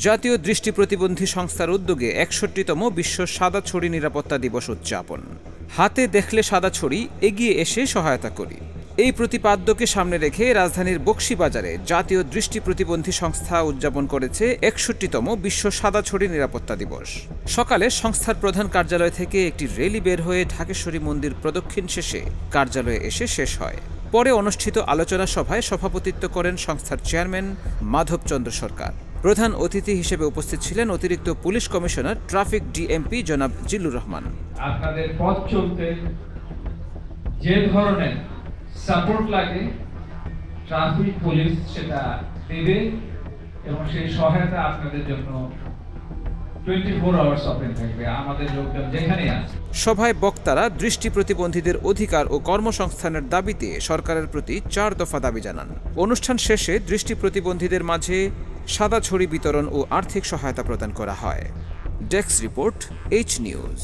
জাতীয় দৃষ্টি প্রতিবন্ধী সংস্থার উদ্যোগে ৬১তম বিশ্ব সাদা ছড়ি নিরাপত্তা দিবস উদযাপন। হাতে দেখলে সাদা ছড়ি, এগিয়ে এসে সহায়তা করি, এই প্রতিপাদ্যকে সামনে রেখে রাজধানীর বকশীবাজারে জাতীয় দৃষ্টি প্রতিবন্ধী সংস্থা উদযাপন করেছে ৬১তম বিশ্ব সাদা ছড়ি নিরাপত্তা দিবস। সকালে সংস্থার প্রধান কার্যালয় থেকে একটি র্যালি বের হয়ে ঢাকেশ্বরী মন্দির প্রদক্ষিণ শেষে কার্যালয়ে এসে শেষ হয়। পরে অনুষ্ঠিত আলোচনা সভায় সভাপতিত্ব করেন সংস্থার চেয়ারম্যান মাধবচন্দ্র সরকার। প্রধান অতিথি হিসেবে উপস্থিত ছিলেন অতিরিক্ত পুলিশ কমিশনার ট্রাফিক ডিএমপি জনাব জিল্লুর রহমান। আপনাদের পথ চলতে যে ধরনের সাপোর্ট লাগে ট্রাফিক পুলিশ সেটা দেবে এবং সেই সহায়তা আপনাদের জন্য 24 আওয়ার্স ওপেন থাকবে। আমাদের লোকজন যেখানেই আছে। সভায় বক্তারা দৃষ্টি প্রতিবন্ধীদের অধিকার ও কর্মসংস্থানের দাবিতে সরকারের প্রতি 4 দফা দাবি জানান। অনুষ্ঠান শেষে দৃষ্টি প্রতিবন্ধীদের মাঝে সাদা ছড়ি বিতরণ ও আর্থিক সহায়তা প্রদান করা হয়। Desk report, H news.